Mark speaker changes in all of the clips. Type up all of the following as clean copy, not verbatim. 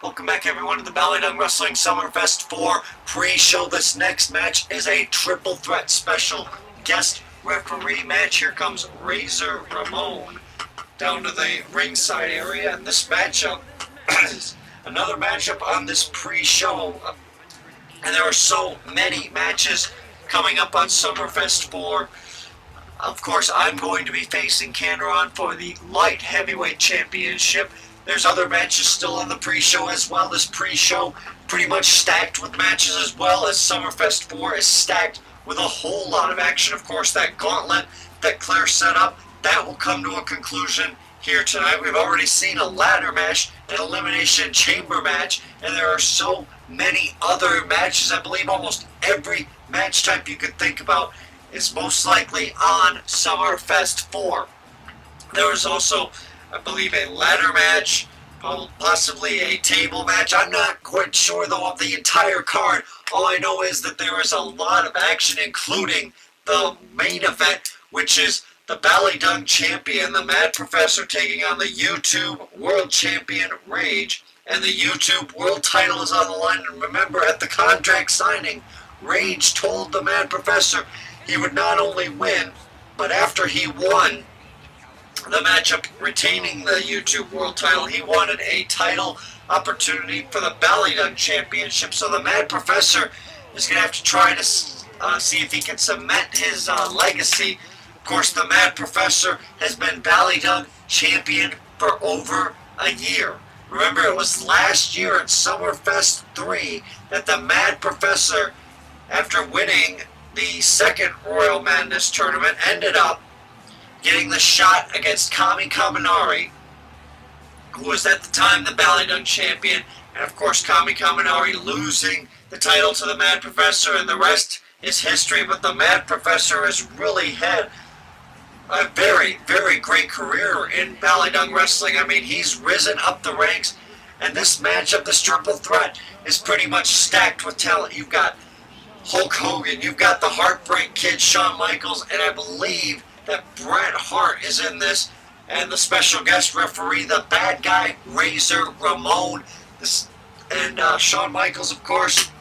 Speaker 1: Welcome back, everyone, to the BallyDung Wrestling SummerFest 4 pre-show. This next match is a triple threat special guest referee match. Here comes Razor Ramon down to the ringside area, and this matchup is another matchup on this pre-show. And there are so many matches coming up on SummerFest 4. Of course, I'm going to be facing Cameron for the Light Heavyweight Championship. There's other matches still on the pre-show as well. This pre-show pretty much stacked with matches, as well as SummerFest 4 is stacked with a whole lot of action. Of course, that gauntlet that Claire set up, that will come to a conclusion here tonight. We've already seen a ladder match, an elimination chamber match, and there are so many other matches. I believe almost every match type you could think about is most likely on SummerFest 4. There is also, I believe, a ladder match, possibly a table match. I'm not quite sure, though, of the entire card. All I know is that there is a lot of action, including the main event, which is the BallyDung Champion, the Mad Professor, taking on the YouTube World Champion, Rage. And the YouTube World title is on the line. And remember, at the contract signing, Rage told the Mad Professor he would not only win, but after he won the matchup retaining the YouTube World title, he wanted a title opportunity for the BallyDung Championship. So the Mad Professor is going to have to try to see if he can cement his legacy. Of course, the Mad Professor has been BallyDung Champion for over a year. Remember, it was last year at SummerFest 3 that the Mad Professor, after winning the second Royal Madness tournament, ended up getting the shot against Kami Kaminari, who was at the time the BallyDung Champion, and of course Kami Kaminari losing the title to the Mad Professor, and the rest is history. But the Mad Professor has really had a very, very great career in BallyDung Wrestling. I mean, he's risen up the ranks, and this matchup, this triple threat, is pretty much stacked with talent. You've got Hulk Hogan, you've got the Heartbreak Kid, Shawn Michaels, and I believe that Bret Hart is in this, and the special guest referee, the bad guy, Razor Ramon. And Shawn Michaels, of course,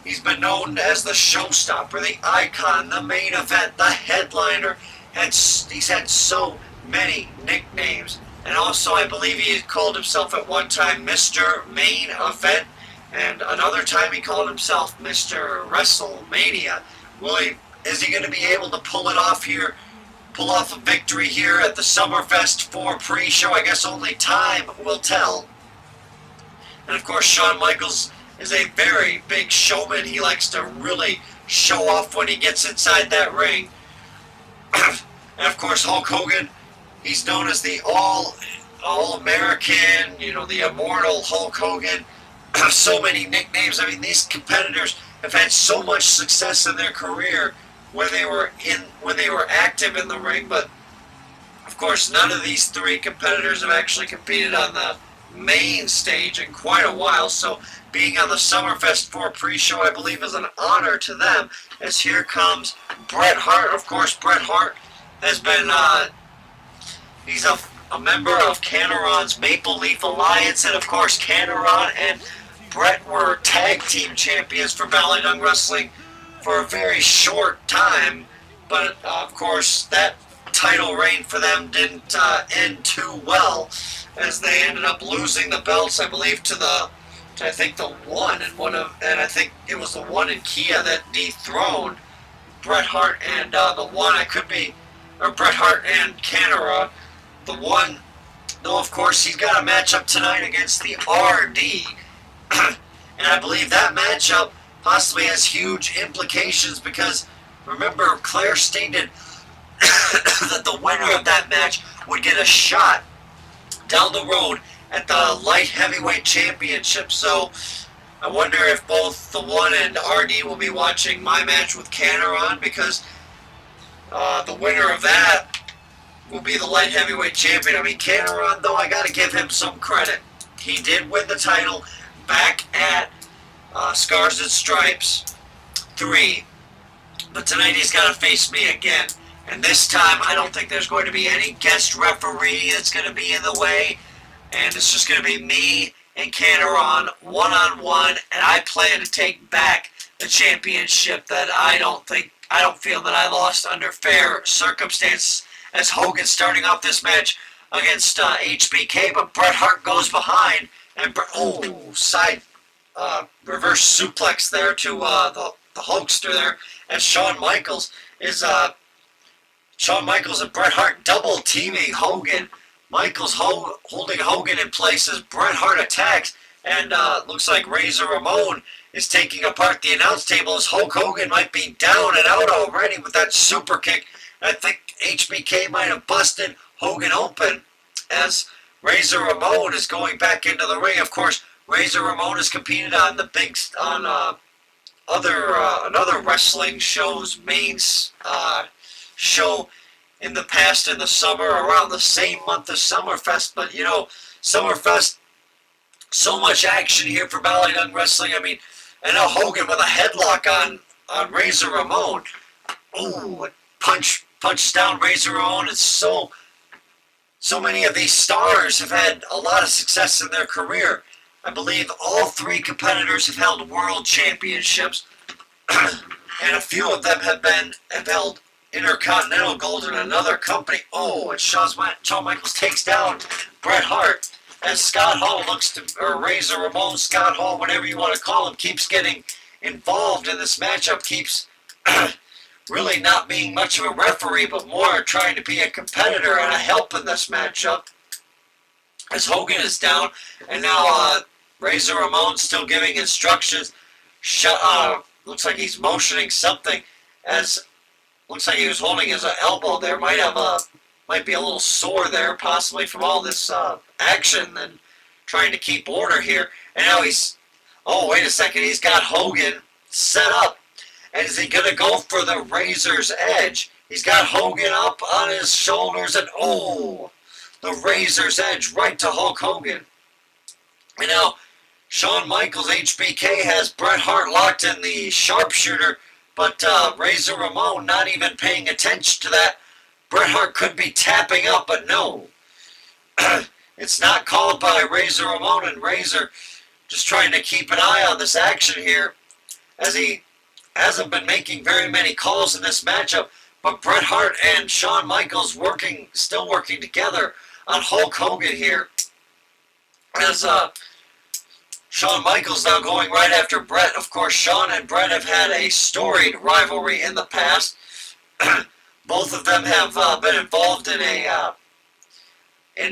Speaker 1: he's been known as the showstopper, the icon, the main event, the headliner, and he's had so many nicknames. And also, I believe he called himself at one time Mr. Main Event, and another time he called himself Mr. WrestleMania. Is he going to be able to pull it off here? Pull off a victory here at the SummerFest 4 pre-show? I guess only time will tell. And of course, Shawn Michaels is a very big showman. He likes to really show off when he gets inside that ring. And of course, Hulk Hogan, he's known as the All-American, the immortal Hulk Hogan. So many nicknames. I mean, these competitors have had so much success in their career when they were active in the ring, but of course none of these three competitors have actually competed on the main stage in quite a while. So being on the SummerFest 4 pre-show, I believe, is an honor to them, as here comes Bret Hart. Of course, Bret Hart has been he's a member of Cameron's Maple Leaf Alliance, and of course Cameron and Bret were tag team champions for BallyDung Wrestling for a very short time, but of course that title reign for them didn't end too well, as they ended up losing the belts, I believe, to I think the one, and I think it was the one in Kia that dethroned Bret Hart and the one, Bret Hart and Cameron. The one, though, of course, he's got a matchup tonight against the RD. And I believe that matchup possibly has huge implications, because remember, Claire stated that the winner of that match would get a shot down the road at the Light Heavyweight Championship. So I wonder if both the One and RD will be watching my match with Cameron, because the winner of that will be the Light Heavyweight Champion. I mean, Cameron, though, I got to give him some credit. He did win the title back at Scars and Stripes 3, but tonight he's got to face me again. And this time, I don't think there's going to be any guest referee that's going to be in the way. And it's just going to be me and Cantor one-on-one, and I plan to take back the championship that I don't feel that I lost under fair circumstances. As Hogan starting off this match against HBK, but Bret Hart goes behind, and side reverse suplex there to the Hulkster there, as Shawn Michaels and Bret Hart double teaming Hogan. Michaels holding Hogan in place as Bret Hart attacks, and looks like Razor Ramon is taking apart the announce table as Hulk Hogan might be down and out already with that super kick. I think HBK might have busted Hogan open as Razor Ramon is going back into the ring. Of course, Razor Ramon has competed on another wrestling show's main show in the past in the summer, around the same month as SummerFest. But you know, SummerFest, so much action here for BallyDung Wrestling. I mean, and now Hogan with a headlock on Razor Ramon. Ooh, punch down Razor Ramon. It's so many of these stars have had a lot of success in their career. I believe all three competitors have held world championships, and a few of them have held Intercontinental Gold in another company. Oh, and Shawn Michaels takes down Bret Hart as Scott Hall or Razor Ramon, Scott Hall, whatever you want to call him, keeps getting involved in this matchup, keeps really not being much of a referee, but more trying to be a competitor and a help in this matchup. As Hogan is down, and now Razor Ramon still giving instructions. Looks like he's motioning something, as looks like he was holding his elbow there. Might be a little sore there, possibly from all this action and trying to keep order here. And now oh, wait a second, he's got Hogan set up. And is he going to go for the Razor's Edge? He's got Hogan up on his shoulders, and the Razor's Edge right to Hulk Hogan. And now Shawn Michaels, HBK, has Bret Hart locked in the sharpshooter, but Razor Ramon not even paying attention to that. Bret Hart could be tapping up, but no. It's not called by Razor Ramon, and Razor just trying to keep an eye on this action here, as he hasn't been making very many calls in this matchup. But Bret Hart and Shawn Michaels still working together on Hulk Hogan here, as Shawn Michaels now going right after Bret. Of course, Shawn and Bret have had a storied rivalry in the past. Both of them have been involved in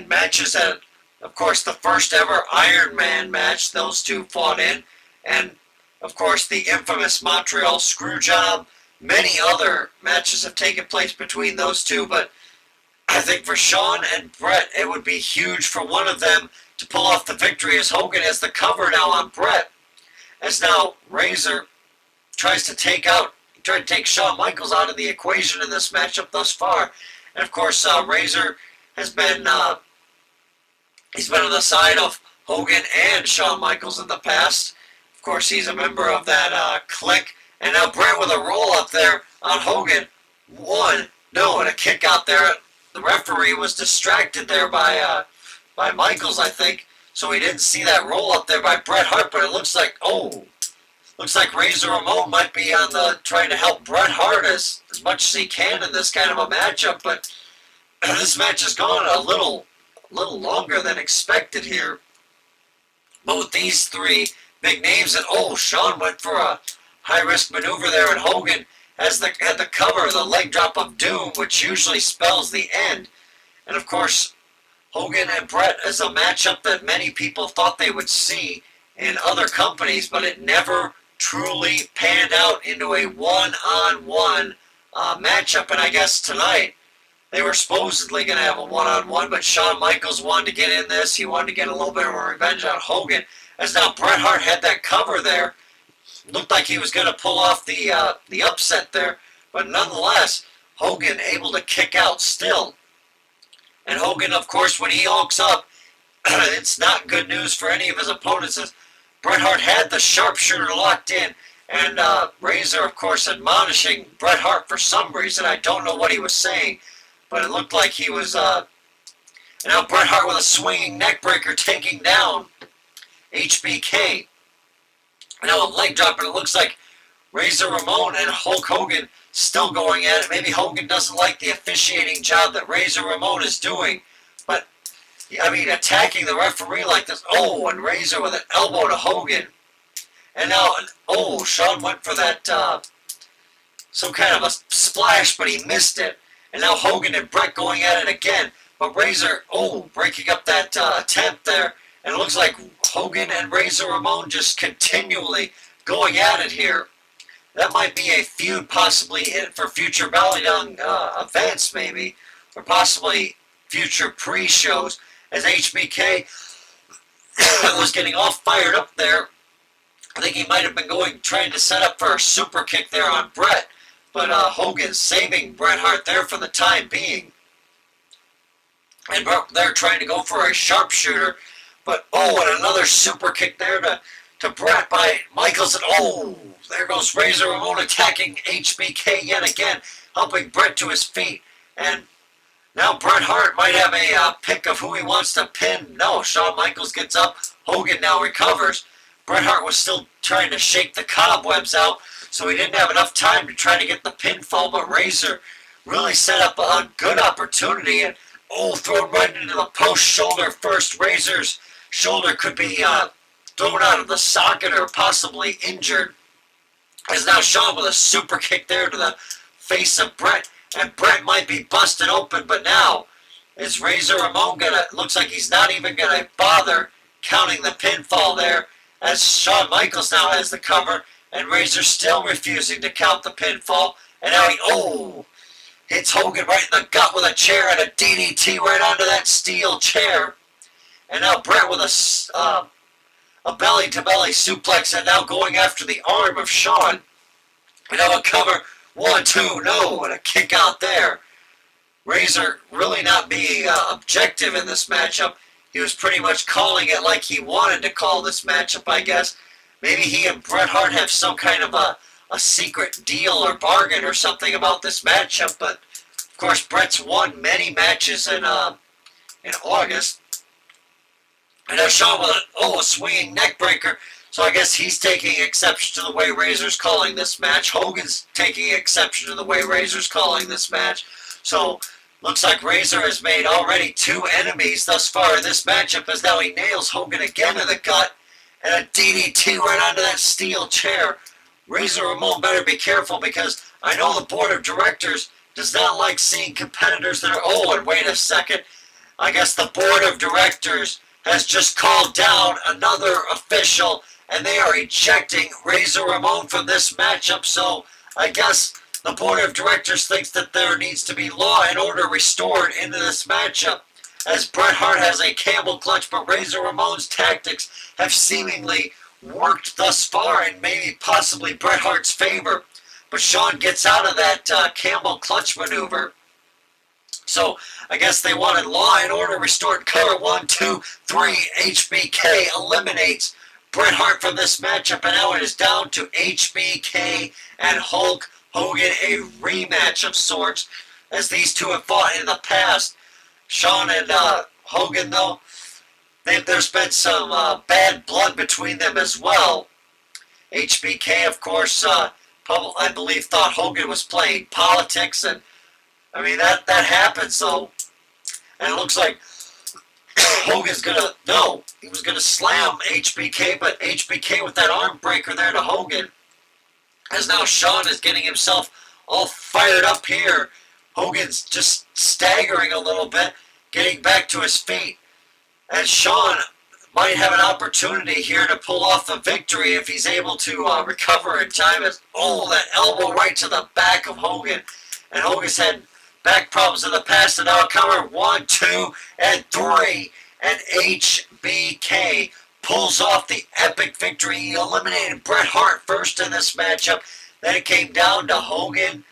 Speaker 1: matches that, of course, the first ever Iron Man match those two fought in, and of course the infamous Montreal Screwjob. Many other matches have taken place between those two, but I think for Shawn and Bret, it would be huge for one of them to pull off the victory, as Hogan has the cover now on Bret. As now Razor tries to take Shawn Michaels out of the equation in this matchup thus far. And of course, Razor has been he's been on the side of Hogan and Shawn Michaels in the past. Of course, he's a member of that clique. And now Bret with a roll up there on Hogan. And a kick out there. The referee was distracted there by Michaels, I think, so he didn't see that roll up there by Bret Hart. But it looks like Razor Ramon might be trying to help Bret Hart as much as he can in this kind of a matchup. But this match has gone a little longer than expected here. Both these three big names, and Shawn went for a high-risk maneuver there, and Hogan had the cover, the leg drop of doom, which usually spells the end. And of course, Hogan and Bret is a matchup that many people thought they would see in other companies, but it never truly panned out into a one-on-one matchup. And I guess tonight they were supposedly going to have a one-on-one, but Shawn Michaels wanted to get in this. He wanted to get a little bit of a revenge on Hogan, as now Bret Hart had that cover there. Looked like he was going to pull off the upset there, but nonetheless, Hogan able to kick out still. And Hogan, of course, when he hulks up, it's not good news for any of his opponents, as Bret Hart had the sharpshooter locked in, and Razor, of course, admonishing Bret Hart for some reason. I don't know what he was saying, but it looked like he was... and now Bret Hart with a swinging neckbreaker taking down HBK. Now a leg drop, and it looks like Razor Ramon and Hulk Hogan still going at it. Maybe Hogan doesn't like the officiating job that Razor Ramon is doing. But, I mean, attacking the referee like this. Oh, and Razor with an elbow to Hogan. And now, oh, Shawn went for that, some kind of a splash, but he missed it. And now Hogan and Bret going at it again. But Razor, oh, breaking up that attempt there. And it looks like Hogan and Razor Ramon just continually going at it here. That might be a feud possibly for future BallyDung events, maybe. Or possibly future pre-shows. As HBK was getting all fired up there. I think he might have been trying to set up for a super kick there on Bret. But Hogan saving Bret Hart there for the time being. And they're trying to go for a sharpshooter. But, oh, and another super kick there to Bret by Michaels. And, oh, there goes Razor Ramon attacking HBK yet again, helping Bret to his feet. And now Bret Hart might have a pick of who he wants to pin. No, Shawn Michaels gets up. Hogan now recovers. Bret Hart was still trying to shake the cobwebs out, so he didn't have enough time to try to get the pinfall, but Razor really set up a good opportunity, and oh, thrown right into the post shoulder first. Razor's shoulder could be thrown out of the socket or possibly injured. As now Shawn with a super kick there to the face of Bret, and Bret might be busted open, but now is Razor Ramon looks like he's not even gonna bother counting the pinfall there, as Shawn Michaels now has the cover, and Razor still refusing to count the pinfall. And now he, hits Hogan right in the gut with a chair and a DDT right onto that steel chair. And now Bret with a belly-to-belly suplex, and now going after the arm of Shawn. And now a cover, 1, 2, no, and a kick out there. Razor really not being objective in this matchup. He was pretty much calling it like he wanted to call this matchup, I guess. Maybe he and Bret Hart have some kind of a secret deal or bargain or something about this matchup. But, of course, Bret's won many matches in August. And now Shawn with a swinging neck breaker. So I guess he's taking exception to the way Razor's calling this match. Hogan's taking exception to the way Razor's calling this match. So looks like Razor has made already 2 enemies thus far in this matchup, as now he nails Hogan again in the gut, and a DDT right onto that steel chair. Razor Ramon better be careful, because I know the board of directors does not like seeing competitors that are, and wait a second, I guess the board of directors has just called down another official, and they are ejecting Razor Ramon from this matchup, so I guess the board of directors thinks that there needs to be law and order restored into this matchup, as Bret Hart has a camel clutch, but Razor Ramon's tactics have seemingly worked thus far in maybe possibly Bret Hart's favor. But Shawn gets out of that camel clutch maneuver. So I guess they wanted law and order restored. Cover 1, 2, 3. HBK eliminates Bret Hart from this matchup, and now it is down to HBK and Hulk Hogan, a rematch of sorts, as these two have fought in the past. Shawn and Hogan, though, there's been some bad blood between them as well. HBK, of course, I believe thought Hogan was playing politics, and I mean, that happens, though. And it looks like Hogan's he was gonna slam HBK, but HBK with that arm breaker there to Hogan. As now Shawn is getting himself all fired up here. Hogan's just staggering a little bit, getting back to his feet. And Shawn might have an opportunity here to pull off the victory if he's able to recover in time. As, that elbow right to the back of Hogan. And Hogan's had back problems in the past, and now cover 1, 2, and 3. And HBK pulls off the epic victory. He eliminated Bret Hart first in this matchup. Then it came down to Hogan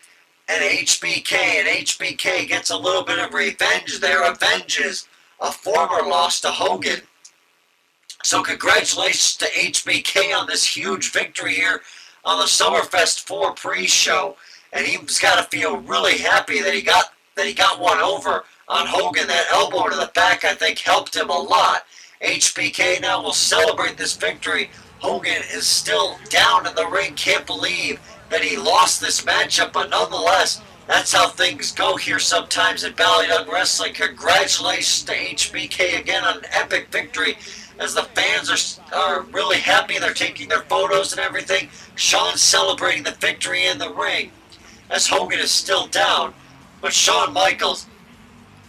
Speaker 1: and HBK. And HBK gets a little bit of revenge there. Avenges a former loss to Hogan. So congratulations to HBK on this huge victory here on the SummerFest 4 pre-show. And he's got to feel really happy that he got one over on Hogan. That elbow to the back, I think, helped him a lot. HBK now will celebrate this victory. Hogan is still down in the ring, can't believe that he lost this matchup, but nonetheless, that's how things go here sometimes at BallyDung Wrestling. Congratulations to HBK again on an epic victory, as the fans are really happy. They're taking their photos and everything. Shawn's celebrating the victory in the ring, as Hogan is still down, but Shawn Michaels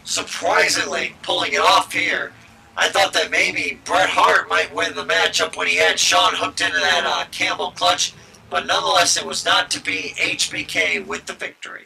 Speaker 1: surprisingly pulling it off here. I thought that maybe Bret Hart might win the matchup when he had Shawn hooked into that camel clutch, but nonetheless it was not to be. HBK with the victory.